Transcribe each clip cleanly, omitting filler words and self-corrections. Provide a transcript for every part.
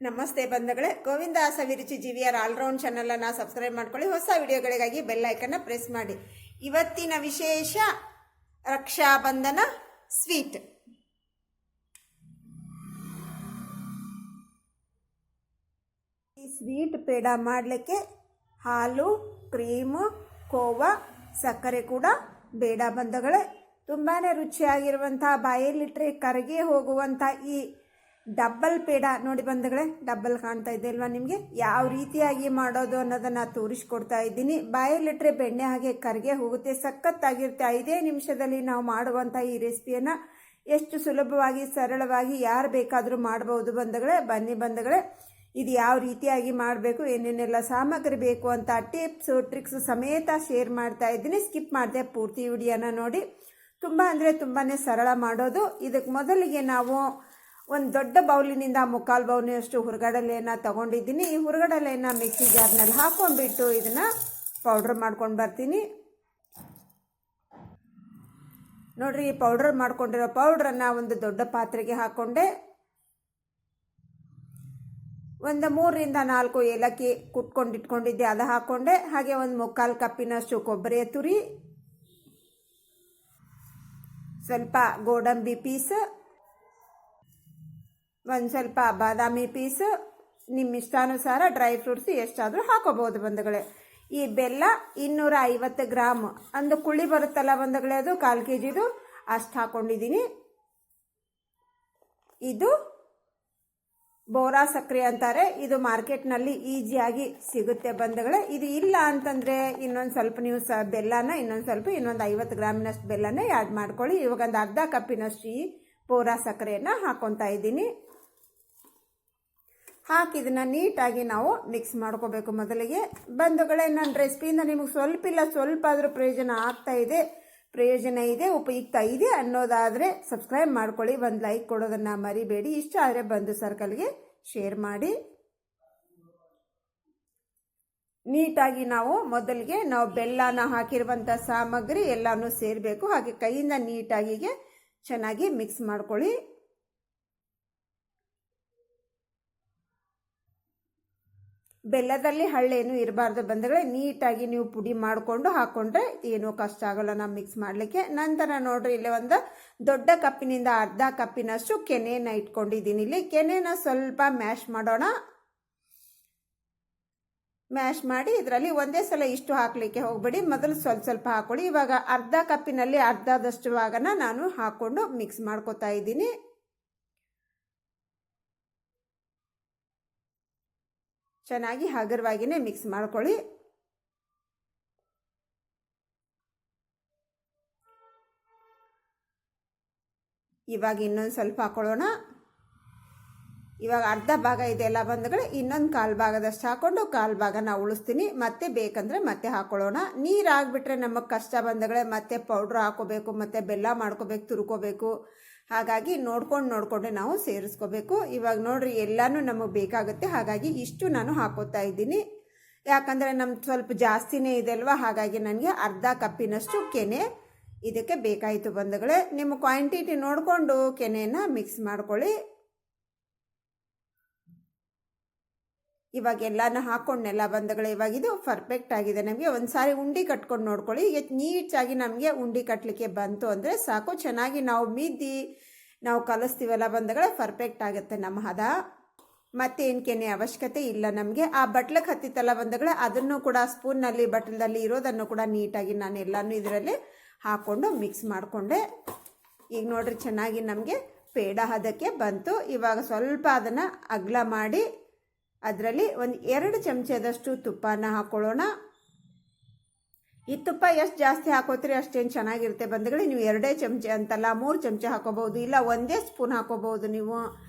ನಮಸ್ತೆ ಬಂಧುಗಳೇ, ಗೋವಿಂದ ಸವಿರುಚಿ ಜಿವಿಯರ್ ಆಲ್ರೌಂಡ್ ಚಾನಲನ್ನು ಸಬ್ಸ್ಕ್ರೈಬ್ ಮಾಡ್ಕೊಳ್ಳಿ. ಹೊಸ ವಿಡಿಯೋಗಳಿಗಾಗಿ ಬೆಲ್ ಐಕನ್ನ ಪ್ರೆಸ್ ಮಾಡಿ. ಇವತ್ತಿನ ವಿಶೇಷ ರಕ್ಷಾಬಂಧನ ಸ್ವೀಟ್. ಈ ಸ್ವೀಟ್ ಪೇಡ ಮಾಡಲಿಕ್ಕೆ ಹಾಲು, ಕ್ರೀಮು, ಕೋವಾ, ಸಕ್ಕರೆ ಕೂಡ ಬೇಡ ಬಂಧುಗಳೇ. ತುಂಬಾ ರುಚಿಯಾಗಿರುವಂಥ, ಬಾಯಲ್ಲಿಟ್ಟರೆ ಕರಗಿ ಹೋಗುವಂಥ ಈ ಡಬ್ಬಲ್ ಪೇಡ ನೋಡಿ ಬಂಧುಗಳೇ. ಡಬ್ಬಲ್ ಕಾಣ್ತಾ ಇದೆ ಅಲ್ವಾ ನಿಮಗೆ? ಯಾವ ರೀತಿಯಾಗಿ ಮಾಡೋದು ಅನ್ನೋದನ್ನು ತೋರಿಸ್ಕೊಡ್ತಾ ಇದ್ದೀನಿ. ಬಾಯಲ್ಲಿಟ್ಟರೆ ಬೆಣ್ಣೆ ಹಾಗೆ ಕರಗೆ ಹೋಗುತ್ತೆ, ಸಖತ್ತಾಗಿರುತ್ತೆ. 5 ನಿಮಿಷದಲ್ಲಿ ನಾವು ಮಾಡುವಂಥ ಈ ರೆಸಿಪಿಯನ್ನು ಎಷ್ಟು ಸುಲಭವಾಗಿ ಸರಳವಾಗಿ ಯಾರು ಬೇಕಾದರೂ ಮಾಡಬಹುದು ಬಂಧುಗಳೇ. ಬನ್ನಿ ಬಂಧುಗಳೇ, ಇದು ಯಾವ ರೀತಿಯಾಗಿ ಮಾಡಬೇಕು, ಏನೇನೆಲ್ಲ ಸಾಮಗ್ರಿ ಬೇಕು ಅಂತ ಟಿಪ್ಸು ಟ್ರಿಕ್ಸು ಸಮೇತ ಶೇರ್ ಮಾಡ್ತಾ ಇದ್ದೀನಿ. ಸ್ಕಿಪ್ ಮಾಡಿದೆ, ಪೂರ್ತಿ ವಿಡಿಯೋನ ನೋಡಿ. ತುಂಬ ಅಂದರೆ ತುಂಬಾ ಸರಳ ಮಾಡೋದು. ಇದಕ್ಕೆ ಮೊದಲಿಗೆ ನಾವು ಒಂದು ದೊಡ್ಡ ಬೌಲಿನಿಂದ 3/4 ಬೌಲಿನಷ್ಟು ಹುರುಗಡಲೆಯನ್ನು ತೊಗೊಂಡಿದ್ದೀನಿ. ಈ ಹುರುಗಡಲೆಯನ್ನು ಮಿಕ್ಸಿ ಜಾರ್ನಲ್ಲಿ ಹಾಕೊಂಡ್ಬಿಟ್ಟು ಇದನ್ನು ಪೌಡ್ರ್ ಮಾಡ್ಕೊಂಡು ಬರ್ತೀನಿ. ನೋಡಿರಿ, ಪೌಡ್ರ್ ಮಾಡ್ಕೊಂಡಿರೋ ಪೌಡ್ರನ್ನು ಒಂದು ದೊಡ್ಡ ಪಾತ್ರೆಗೆ ಹಾಕ್ಕೊಂಡೆ. ಒಂದು 3ರಿಂದ 4 ಏಲಕ್ಕಿ ಕುಟ್ಕೊಂಡಿಟ್ಕೊಂಡಿದ್ದೆ, ಅದು ಹಾಕ್ಕೊಂಡೆ. ಹಾಗೆ ಒಂದು 3/4 ಕಪ್ಪಿನಷ್ಟು ಕೊಬ್ಬರಿಯ ತುರಿ, ಸ್ವಲ್ಪ ಗೋಡಂಬಿ ಪೀಸ್, ಒಂದು ಸ್ವಲ್ಪ ಬಾದಾಮಿ ಪೀಸು, ನಿಮ್ಮ ಇಷ್ಟಾನುಸಾರ ಡ್ರೈ ಫ್ರೂಟ್ಸ್ ಎಷ್ಟಾದರೂ ಹಾಕೋಬಹುದು ಬಂಧುಗಳೇ. ಈ ಬೆಲ್ಲ 250 ಗ್ರಾಮ್, ಒಂದು ಕುಳಿ ಬರುತ್ತಲ್ಲ ಬಂಧುಗಳೇ, ಅದು 1/4 kg ಅಷ್ಟು ಹಾಕ್ಕೊಂಡಿದ್ದೀನಿ. ಇದು ಬೋರಾ ಸಕ್ಕರೆ ಅಂತಾರೆ. ಇದು ಮಾರ್ಕೆಟ್ನಲ್ಲಿ ಈಸಿಯಾಗಿ ಸಿಗುತ್ತೆ ಬಂಧುಗಳೇ. ಇದು ಇಲ್ಲ ಅಂತಂದರೆ ಇನ್ನೊಂದು ಸ್ವಲ್ಪ ನೀವು ಬೆಲ್ಲನ ಇನ್ನೊಂದು 50 ಗ್ರಾಮಿನಷ್ಟು ಬೆಲ್ಲನ ಆ್ಯಡ್ ಮಾಡ್ಕೊಳ್ಳಿ. ಇವಾಗ ಒಂದು ಅರ್ಧ ಕಪ್ಪಿನಷ್ಟು ಈ ಬೋರಾ ಸಕ್ಕರೆಯನ್ನು ಹಾಕ್ಕೊತಾ ಇದ್ದೀನಿ. ಹಾಕಿ ಇದನ್ನು ನೀಟಾಗಿ ನಾವು ಮಿಕ್ಸ್ ಮಾಡ್ಕೋಬೇಕು. ಮೊದಲಿಗೆ ಬಂಧುಗಳೇ, ನನ್ನ ರೆಸಿಪಿಯಿಂದ ನಿಮಗೆ ಸ್ವಲ್ಪ ಆದರೂ ಪ್ರಯೋಜನ ಇದೆ, ಉಪಯುಕ್ತ ಇದೆ ಅನ್ನೋದಾದರೆ ಸಬ್ಸ್ಕ್ರೈಬ್ ಮಾಡ್ಕೊಳ್ಳಿ. ಒಂದು ಲೈಕ್ ಕೊಡೋದನ್ನು ಮರಿಬೇಡಿ. ಇಷ್ಟ ಆದರೆ ಬಂಧು ಸರ್ಕಲ್ಗೆ ಶೇರ್ ಮಾಡಿ. ನೀಟಾಗಿ ಮೊದಲಿಗೆ ನಾವು ಬೆಲ್ಲನ ಹಾಕಿರುವಂಥ ಸಾಮಗ್ರಿ ಎಲ್ಲನೂ ಸೇರಬೇಕು. ಹಾಗೆ ಕೈಯಿಂದ ನೀಟಾಗಿ ಚೆನ್ನಾಗಿ ಮಿಕ್ಸ್ ಮಾಡ್ಕೊಳ್ಳಿ. ಬೆಲ್ಲದಲ್ಲಿ ಹಳ್ಳೇನು ಇರಬಾರ್ದು ಬಂಧುಗಳೇ. ನೀಟಾಗಿ ನೀವು ಪುಡಿ ಮಾಡಿಕೊಂಡು ಹಾಕ್ಕೊಂಡ್ರೆ ಏನೂ ಕಷ್ಟ ಆಗೋಲ್ಲ ನಾವು ಮಿಕ್ಸ್ ಮಾಡಲಿಕ್ಕೆ. ನಂತರ ನೋಡ್ರಿ, ಇಲ್ಲಿ ಒಂದು ದೊಡ್ಡ ಕಪ್ಪಿನಿಂದ ಅರ್ಧ ಕಪ್ಪಿನಷ್ಟು ಕೆನೆಯನ್ನು ಇಟ್ಕೊಂಡಿದ್ದೀನಿ. ಇಲ್ಲಿ ಕೆನೆನ ಸ್ವಲ್ಪ ಮ್ಯಾಶ್ ಮಾಡೋಣ. ಮ್ಯಾಶ್ ಮಾಡಿ ಇದರಲ್ಲಿ ಒಂದೇ ಸಲ ಇಷ್ಟು ಹಾಕಲಿಕ್ಕೆ ಹೋಗಬೇಡಿ, ಮೊದಲು ಸ್ವಲ್ಪ ಹಾಕೊಳ್ಳಿ. ಇವಾಗ ಅರ್ಧ ಕಪ್ಪಿನಲ್ಲಿ ಅರ್ಧದಷ್ಟು ಭಾಗನ ನಾನು ಹಾಕ್ಕೊಂಡು ಮಿಕ್ಸ್ ಮಾಡ್ಕೋತಾ ಇದ್ದೀನಿ. ಚೆನ್ನಾಗಿ ಹಗುರವಾಗಿಯೇ ಮಿಕ್ಸ್ ಮಾಡ್ಕೊಳ್ಳಿ. ಇವಾಗ ಇನ್ನೊಂದು ಸ್ವಲ್ಪ ಹಾಕೊಳ್ಳೋಣ. ಇವಾಗ ಅರ್ಧ ಭಾಗ ಇದೆಲ್ಲ ಬಂಧುಗಳೇ, ಇನ್ನೊಂದು 1/4 ಭಾಗದಷ್ಟು ಹಾಕ್ಕೊಂಡು 1/4 ಭಾಗ ನಾವು ಉಳಿಸ್ತೀನಿ. ಮತ್ತೆ ಬೇಕಂದರೆ ಮತ್ತೆ ಹಾಕೊಳ್ಳೋಣ. ನೀರು ಆಗಿಬಿಟ್ರೆ ನಮಗೆ ಕಷ್ಟ ಬಂಧುಗಳೇ. ಮತ್ತೆ ಪೌಡ್ರ್ ಹಾಕೋಬೇಕು, ಮತ್ತೆ ಬೆಲ್ಲ ಮಾಡ್ಕೋಬೇಕು, ತುರ್ಕೋಬೇಕು. ಹಾಗಾಗಿ ನೋಡ್ಕೊಂಡು ನಾವು ಸೇರಿಸ್ಕೋಬೇಕು. ಇವಾಗ ನೋಡ್ರಿ, ಎಲ್ಲನೂ ನಮಗೆ ಬೇಕಾಗುತ್ತೆ. ಹಾಗಾಗಿ ಇಷ್ಟು ನಾನು ಹಾಕೋತಾ ಇದ್ದೀನಿ. ಯಾಕಂದರೆ ನಮ್ಗೆ ಸ್ವಲ್ಪ ಜಾಸ್ತಿನೇ ಇದೆ ಅಲ್ವಾ, ಹಾಗಾಗಿ ನನಗೆ ಅರ್ಧ ಕಪ್ಪಿನಷ್ಟು ಕೆನೆ ಇದಕ್ಕೆ ಬೇಕಾಯಿತು ಬಂಧುಗಳೇ. ನಿಮ್ಮ ಕ್ವಾಂಟಿಟಿ ನೋಡಿಕೊಂಡು ಕೆನೆಯನ್ನು ಮಿಕ್ಸ್ ಮಾಡ್ಕೊಳ್ಳಿ. ಇವಾಗ ಎಲ್ಲನೂ ಹಾಕ್ಕೊಂಡೆಲ್ಲ ಬಂಧುಗಳೇ. ಇವಾಗ ಇದು ಪರ್ಫೆಕ್ಟ್ ಆಗಿದೆ. ನಮಗೆ ಒಂದು ಸಾರಿ ಉಂಡೆ ಕಟ್ಕೊಂಡು ನೋಡ್ಕೊಳ್ಳಿ. ನೀಟಾಗಿ ನಮಗೆ ಉಂಡೆ ಕಟ್ಟಲಿಕ್ಕೆ ಬಂತು ಅಂದರೆ ಸಾಕು. ಚೆನ್ನಾಗಿ ನಾವು ಕಲಿಸ್ತೀವಲ್ಲ ಬಂಧುಗಳೇ, ಪರ್ಫೆಕ್ಟ್ ಆಗುತ್ತೆ ನಮ್ಮ ಹದ. ಮತ್ತೇನು ಕೆನೆ ಅವಶ್ಯಕತೆ ಇಲ್ಲ ನಮಗೆ. ಆ ಬಟ್ಲಕ್ಕೆ ಹತ್ತಿತ್ತಲ್ಲ ಬಂಧುಗಳೇ, ಅದನ್ನು ಕೂಡ ಸ್ಪೂನ್ನಲ್ಲಿ ಬಟ್ಲದಲ್ಲಿ ಇರೋದನ್ನು ಕೂಡ ನೀಟಾಗಿ ನಾನು ಎಲ್ಲನೂ ಇದರಲ್ಲಿ ಹಾಕ್ಕೊಂಡು ಮಿಕ್ಸ್ ಮಾಡಿಕೊಂಡೆ. ಈಗ ನೋಡ್ರಿ, ಚೆನ್ನಾಗಿ ನಮಗೆ ಪೇಡ ಹದಕ್ಕೆ ಬಂತು. ಇವಾಗ ಸ್ವಲ್ಪ ಅದನ್ನು ಅಗಲ ಮಾಡಿ ಅದರಲ್ಲಿ ಒಂದು 2 ಚಮಚದಷ್ಟು ತುಪ್ಪನ ಹಾಕ್ಕೊಳ್ಳೋಣ. ಈ ತುಪ್ಪ ಎಷ್ಟು ಜಾಸ್ತಿ ಹಾಕೋತೀರಿ ಅಷ್ಟೇನು ಚೆನ್ನಾಗಿರುತ್ತೆ ಬಂಧುಗಳೇ. ನೀವು 2 ಚಮಚ ಅಂತಲ್ಲ, 3 ಚಮಚ ಹಾಕೋಬಹುದು, ಇಲ್ಲ 1 ಸ್ಪೂನ್ ಹಾಕೋಬಹುದು. ನೀವು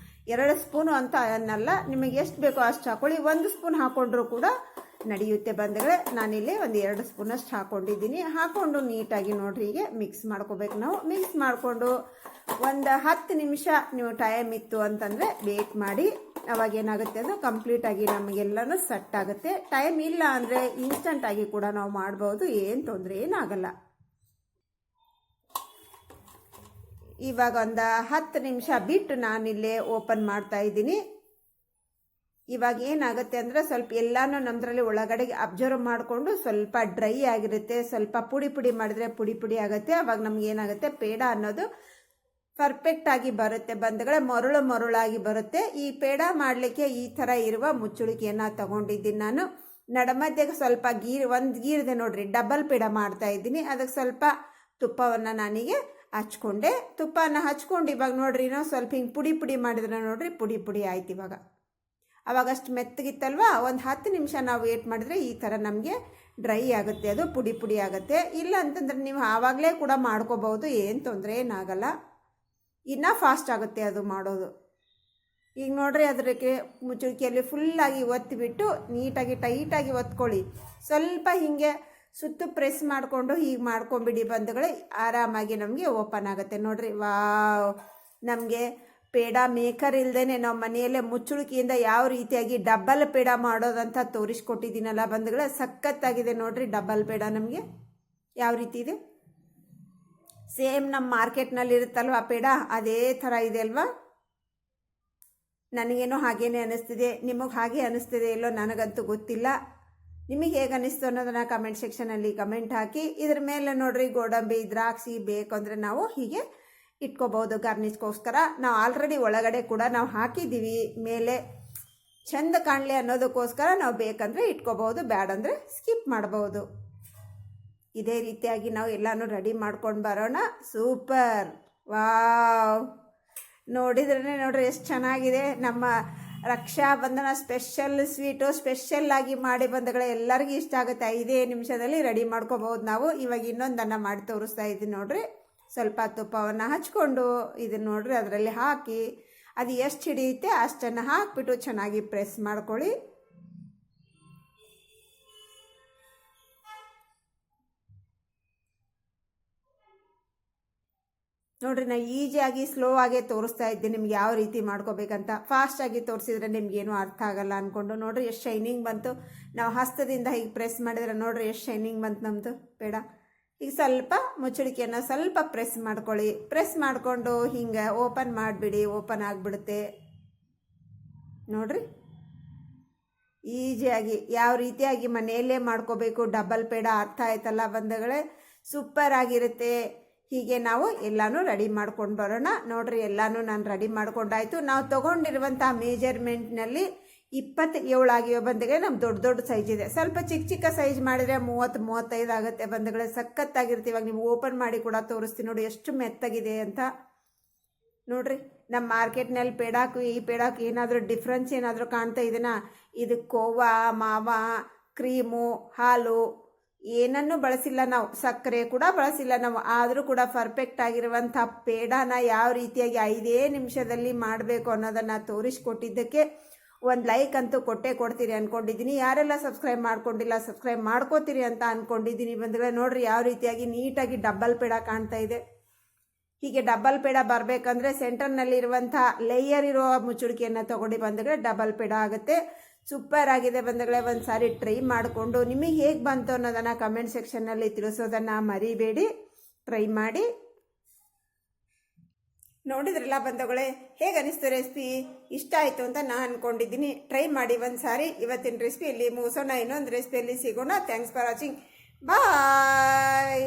2 ಸ್ಪೂನು ಅಂತ ಅನ್ನಲ್ಲ, ನಿಮಗೆ ಎಷ್ಟು ಬೇಕೋ ಅಷ್ಟು ಹಾಕೊಳ್ಳಿ. 1 ಸ್ಪೂನ್ ಹಾಕೊಂಡ್ರೂ ಕೂಡ ನಡೆಯುತ್ತೆ ಬಂಧುಗಳೇ. ನಾನಿಲ್ಲಿ ಒಂದು 2 ಸ್ಪೂನಷ್ಟು ಹಾಕ್ಕೊಂಡಿದ್ದೀನಿ. ಹಾಕ್ಕೊಂಡು ನೀಟಾಗಿ ನೋಡ್ರಿ ಹೀಗೆ ಮಿಕ್ಸ್ ಮಾಡ್ಕೋಬೇಕು. ನಾವು ಮಿಕ್ಸ್ ಮಾಡಿಕೊಂಡು ಒಂದು 10 ನಿಮಿಷ ನೀವು ಟೈಮ್ ಇತ್ತು ಅಂತಂದರೆ ವೇಟ್ ಮಾಡಿ. ಅವಾಗ ಏನಾಗುತ್ತೆ ಅಂದರೆ ಕಂಪ್ಲೀಟಾಗಿ ನಮಗೆಲ್ಲನೂ ಸೆಟ್ ಆಗುತ್ತೆ. ಟೈಮ್ ಇಲ್ಲ ಅಂದರೆ ಇನ್ಸ್ಟಂಟಾಗಿ ಕೂಡ ನಾವು ಮಾಡ್ಬೋದು, ಏನು ತೊಂದರೆ ಏನಾಗಲ್ಲ. ಇವಾಗ ಒಂದು 10 ನಿಮಿಷ ಬಿಟ್ಟು ನಾನಿಲ್ಲೇ ಓಪನ್ ಮಾಡ್ತಾ ಇದ್ದೀನಿ. ಇವಾಗ ಏನಾಗುತ್ತೆ ಅಂದರೆ ಸ್ವಲ್ಪ ಎಲ್ಲನೂ ನಮ್ಮದ್ರಲ್ಲಿ ಒಳಗಡೆಗೆ ಅಬ್ಸರ್ವ್ ಮಾಡಿಕೊಂಡು ಸ್ವಲ್ಪ ಡ್ರೈ ಆಗಿರುತ್ತೆ, ಸ್ವಲ್ಪ ಪುಡಿ ಪುಡಿ ಮಾಡಿದ್ರೆ ಪುಡಿ ಪುಡಿ ಆಗುತ್ತೆ. ಅವಾಗ ನಮ್ಗೆ ಏನಾಗುತ್ತೆ ಪೇಡ ಅನ್ನೋದು ಪರ್ಫೆಕ್ಟಾಗಿ ಬರುತ್ತೆ ಬಂಧುಗಳೇ, ಮರುಳು ಮರುಳಾಗಿ ಬರುತ್ತೆ. ಈ ಪೇಡ ಮಾಡಲಿಕ್ಕೆ ಈ ಥರ ಇರುವ ಮುಚ್ಚುಳಿಕೆಯನ್ನು ತಗೊಂಡಿದ್ದೀನಿ ನಾನು. ನಡಮಧ್ಯಕ್ಕೆ ಸ್ವಲ್ಪ ಒಂದು ಗೀರಿದೆ ನೋಡ್ರಿ, ಡಬಲ್ ಪೇಡ ಮಾಡ್ತಾ ಇದ್ದೀನಿ. ಅದಕ್ಕೆ ಸ್ವಲ್ಪ ತುಪ್ಪವನ್ನು ನಾನಿಗೆ ಹಚ್ಕೊಂಡೆ. ತುಪ್ಪನ ಹಚ್ಕೊಂಡು ಇವಾಗ ನೋಡ್ರಿ ನಾವು ಸ್ವಲ್ಪ ಹಿಂಗೆ ಪುಡಿ ಪುಡಿ ಮಾಡಿದ್ರೆ ನೋಡ್ರಿ ಪುಡಿ ಪುಡಿ ಆಯ್ತು. ಇವಾಗ ಅವಾಗಷ್ಟು ಮೆತ್ತಗಿತ್ತಲ್ವ, ಒಂದು 10 ನಿಮಿಷ ನಾವು ವೇಟ್ ಮಾಡಿದ್ರೆ ಈ ಥರ ನಮಗೆ ಡ್ರೈ ಆಗುತ್ತೆ, ಅದು ಪುಡಿ ಪುಡಿ ಆಗುತ್ತೆ. ಇಲ್ಲ ಅಂತಂದ್ರೆ ನೀವು ಆವಾಗಲೇ ಕೂಡ ಮಾಡ್ಕೋಬಹುದು, ಏನು ತೊಂದರೆ ಏನಾಗಲ್ಲ, ಇನ್ನೂ ಫಾಸ್ಟ್ ಆಗುತ್ತೆ ಅದು ಮಾಡೋದು. ಈಗ ನೋಡ್ರಿ ಅದಕ್ಕೆ ಮುಚ್ಚುಳಿಕೆಯಲ್ಲಿ ಫುಲ್ಲಾಗಿ ಒತ್ತಿಬಿಟ್ಟು ನೀಟಾಗಿ ಟೈಟಾಗಿ ಒತ್ಕೊಳ್ಳಿ. ಸ್ವಲ್ಪ ಹೀಗೆ ಸುತ್ತು ಪ್ರೆಸ್ ಮಾಡಿಕೊಂಡು ಹೀಗೆ ಮಾಡ್ಕೊಂಬಿಡಿ ಬಂಧುಗಳೇ, ಆರಾಮಾಗಿ ನಮಗೆ ಓಪನ್ ಆಗುತ್ತೆ. ನೋಡ್ರಿ ವಾವ್, ನಮಗೆ ಪೇಡ ಮೇಕರ್ ಇಲ್ಲದೇ ನಾವು ಮನೆಯಲ್ಲೇ ಮುಚ್ಚುಳಿಕೆಯಿಂದ ಯಾವ ರೀತಿಯಾಗಿ ಡಬ್ಬಲ್ ಪೇಡ ಮಾಡೋದಂತ ತೋರಿಸ್ಕೊಟ್ಟಿದ್ದೀನಲ್ಲ ಬಂಧುಗಳೇ, ಸಖತ್ತಾಗಿದೆ ನೋಡ್ರಿ. ಡಬ್ಬಲ್ ಪೇಡ ನಮಗೆ ಯಾವ ರೀತಿ ಇದೆ, ಸೇಮ್ ನಮ್ಮ ಮಾರ್ಕೆಟ್ನಲ್ಲಿ ಇರುತ್ತಲ್ವ ಪೇಡ ಅದೇ ಥರ ಇದೆ ಅಲ್ವಾ. ನನಗೇನೋ ಹಾಗೇನೆ ಅನ್ನಿಸ್ತಿದೆ, ನಿಮಗೆ ಹಾಗೆ ಅನ್ನಿಸ್ತಿದೆ ಇಲ್ಲೋ ನನಗಂತೂ ಗೊತ್ತಿಲ್ಲ. ನಿಮಗೆ ಹೇಗೆ ಅನ್ನಿಸ್ತು ಅನ್ನೋದನ್ನು ಕಮೆಂಟ್ ಸೆಕ್ಷನಲ್ಲಿ ಕಮೆಂಟ್ ಹಾಕಿ. ಇದ್ರ ಮೇಲೆ ನೋಡ್ರಿ ಗೋಡಂಬಿ ದ್ರಾಕ್ಷಿ ಬೇಕು ಅಂದರೆ ನಾವು ಹೀಗೆ ಇಟ್ಕೋಬಹುದು ಗಾರ್ನಿಷ್ಗೋಸ್ಕರ. ನಾವು ಆಲ್ರೆಡಿ ಒಳಗಡೆ ಕೂಡ ನಾವು ಹಾಕಿದ್ದೀವಿ, ಮೇಲೆ ಚೆಂದ ಕಾಣಲಿ ಅನ್ನೋದಕ್ಕೋಸ್ಕರ ನಾವು ಬೇಕಂದರೆ ಇಟ್ಕೋಬಹುದು, ಬ್ಯಾಡಂದರೆ ಸ್ಕಿಪ್ ಮಾಡಬಹುದು. ಇದೇ ರೀತಿಯಾಗಿ ನಾವು ಎಲ್ಲನೂ ರೆಡಿ ಮಾಡ್ಕೊಂಡು ಬರೋಣ. ಸೂಪರ್, ವಾವ್, ನೋಡಿದ್ರೇ ನೋಡ್ರಿ ಎಷ್ಟು ಚೆನ್ನಾಗಿದೆ. ನಮ್ಮ ರಕ್ಷಾಬಂಧನ ಸ್ಪೆಷಲ್ ಸ್ವೀಟು ಸ್ಪೆಷಲ್ಲಾಗಿ ಮಾಡಿ ಬಂಧುಗಳೇ, ಎಲ್ಲರಿಗೂ ಇಷ್ಟ ಆಗುತ್ತೆ. 5 ನಿಮಿಷದಲ್ಲಿ ರೆಡಿ ಮಾಡ್ಕೋಬಹುದು ನಾವು. ಇವಾಗ ಇನ್ನೊಂದನ್ನು ಮಾಡಿ ತೋರಿಸ್ತಾ ಇದ್ದೀನಿ ನೋಡ್ರಿ. ಸ್ವಲ್ಪ ತುಪ್ಪವನ್ನು ಹಚ್ಕೊಂಡು ಇದನ್ನು ನೋಡ್ರಿ ಅದರಲ್ಲಿ ಹಾಕಿ ಅದು ಎಷ್ಟು ಹಿಡಿಯುತ್ತೆ ಅಷ್ಟನ್ನು ಹಾಕಿಬಿಟ್ಟು ಚೆನ್ನಾಗಿ ಪ್ರೆಸ್ ಮಾಡ್ಕೊಳ್ಳಿ. ನೋಡ್ರಿ ನಾನು ಈಸಿಯಾಗಿ ಸ್ಲೋ ಆಗಿ ತೋರಿಸ್ತಾ ಇದ್ದೀನಿ ನಿಮ್ಗೆ ಯಾವ ರೀತಿ ಮಾಡ್ಕೋಬೇಕಂತ. ಫಾಸ್ಟಾಗಿ ತೋರಿಸಿದ್ರೆ ನಿಮ್ಗೇನು ಅರ್ಥ ಆಗಲ್ಲ ಅಂದ್ಕೊಂಡು ನೋಡ್ರಿ ಎಷ್ಟು ಶೈನಿಂಗ್ ಬಂತು. ನಾವು ಹಸ್ತದಿಂದ ಹೀಗೆ ಪ್ರೆಸ್ ಮಾಡಿದ್ರೆ ನೋಡ್ರಿ ಎಷ್ಟು ಶೈನಿಂಗ್ ಬಂತು ನಮ್ಮದು ಪೇಡ. ಈಗ ಸ್ವಲ್ಪ ಮುಚ್ಚಳಿಕೆಯನ್ನು ಸ್ವಲ್ಪ ಪ್ರೆಸ್ ಮಾಡ್ಕೊಳ್ಳಿ. ಪ್ರೆಸ್ ಮಾಡಿಕೊಂಡು ಹಿಂಗೆ ಓಪನ್ ಮಾಡಿಬಿಡಿ, ಓಪನ್ ಆಗಿಬಿಡುತ್ತೆ ನೋಡ್ರಿ. ಈಸಿಯಾಗಿ ಯಾವ ರೀತಿಯಾಗಿ ಮನೆಯಲ್ಲೇ ಮಾಡ್ಕೋಬೇಕು ಡಬಲ್ ಪೇಡ ಅರ್ಥ ಆಯ್ತಲ್ಲ ಬಂಧುಗಳೇ, ಸೂಪರ್ ಆಗಿರುತ್ತೆ. ಹೀಗೆ ನಾವು ಎಲ್ಲನೂ ರೆಡಿ ಮಾಡ್ಕೊಂಡು ಬರೋಣ. ನೋಡ್ರಿ ಎಲ್ಲನೂ ನಾನು ರೆಡಿ ಮಾಡ್ಕೊಂಡಾಯ್ತು. ನಾವು ತೊಗೊಂಡಿರುವಂಥ ಮೇಜರ್ಮೆಂಟ್ನಲ್ಲಿ 27 ಆಗಿವೆ ಬಂಧುಗಳೇ. ನಮ್ಮ ದೊಡ್ಡ ದೊಡ್ಡ ಸೈಜ್ ಇದೆ. ಸ್ವಲ್ಪ ಚಿಕ್ಕ ಚಿಕ್ಕ ಸೈಜ್ ಮಾಡಿದರೆ 30-35 ಆಗುತ್ತೆ ಬಂಧುಗಳೇ. ಸಖತ್ತಾಗಿರುತ್ತೆ. ಇವಾಗ ನೀವು ಓಪನ್ ಮಾಡಿ ಕೂಡ ತೋರಿಸ್ತೀನಿ ನೋಡಿ ಎಷ್ಟು ಮೆತ್ತಗಿದೆ ಅಂತ. ನೋಡ್ರಿ ನಮ್ಮ ಮಾರ್ಕೆಟ್ನಲ್ಲಿ ಪೇಡಾಕು ಈ ಪೇಡಾಕು ಏನಾದರೂ ಡಿಫ್ರೆನ್ಸ್ ಏನಾದರೂ ಕಾಣ್ತಾ ಇದೆನಾ? ಇದು ಕೋವಾ, ಮಾವಾ, ಕ್ರೀಮು, ಹಾಲು ಏನನ್ನೂ ಬಳಸಿಲ್ಲ ನಾವು, ಸಕ್ಕರೆ ಕೂಡ ಬಳಸಿಲ್ಲ ನಾವು. ಆದರೂ ಕೂಡ ಪರ್ಫೆಕ್ಟ್ ಆಗಿರುವಂಥ ಪೇಡಾನ ಯಾವ ರೀತಿಯಾಗಿ 5 ನಿಮಿಷದಲ್ಲಿ ಮಾಡಬೇಕು ಅನ್ನೋದನ್ನು ತೋರಿಸ್ಕೊಟ್ಟಿದ್ದಕ್ಕೆ ಒಂದು ಲೈಕ್ ಅಂತೂ ಕೊಟ್ಟೇ ಕೊಡ್ತೀರಿ ಅಂದ್ಕೊಂಡಿದ್ದೀನಿ. ಯಾರೆಲ್ಲ ಸಬ್ಸ್ಕ್ರೈಬ್ ಮಾಡ್ಕೊಂಡಿಲ್ಲ ಸಬ್ಸ್ಕ್ರೈಬ್ ಮಾಡ್ಕೋತೀರಿ ಅಂತ ಅಂದ್ಕೊಂಡಿದ್ದೀನಿ ಬಂದರೆ. ನೋಡ್ರಿ ಯಾವ ರೀತಿಯಾಗಿ ನೀಟಾಗಿ ಡಬ್ಬಲ್ ಪೇಡ ಕಾಣ್ತಾ ಇದೆ. ಹೀಗೆ ಡಬ್ಬಲ್ ಪೇಡ ಬರಬೇಕಂದ್ರೆ ಸೆಂಟರ್ನಲ್ಲಿರುವಂಥ ಲೇಯರ್ ಇರೋ ಮುಚ್ಚುಳಿಕೆಯನ್ನು ತೊಗೊಂಡು ಬಂದರೆ ಡಬಲ್ ಪೇಡ ಆಗುತ್ತೆ. ಸೂಪರ್ ಆಗಿದೆ ಬಂಧುಗಳೇ. ಒಂದು ಸಾರಿ ಟ್ರೈ ಮಾಡಿಕೊಂಡು ನಿಮಗೆ ಹೇಗೆ ಬಂತು ಅನ್ನೋದನ್ನು ಕಮೆಂಟ್ ಸೆಕ್ಷನ್ನಲ್ಲಿ ತಿಳಿಸೋದನ್ನು ಮರಿಬೇಡಿ. ಟ್ರೈ ಮಾಡಿ ನೋಡಿದ್ರಲ್ಲ ಬಂಧುಗಳೇ, ಹೇಗೆ ಅನಿಸ್ತು ರೆಸಿಪಿ? ಇಷ್ಟ ಆಯಿತು ಅಂತ ನಾನು ಅಂದ್ಕೊಂಡಿದ್ದೀನಿ. ಟ್ರೈ ಮಾಡಿ ಒಂದು ಸಾರಿ. ಇವತ್ತಿನ ರೆಸಿಪಿಯಲ್ಲಿ ಮುಗಿಸೋಣ, ಇನ್ನೊಂದು ರೆಸಿಪಿಯಲ್ಲಿ ಸಿಗೋಣ. Thanks for watching, bye.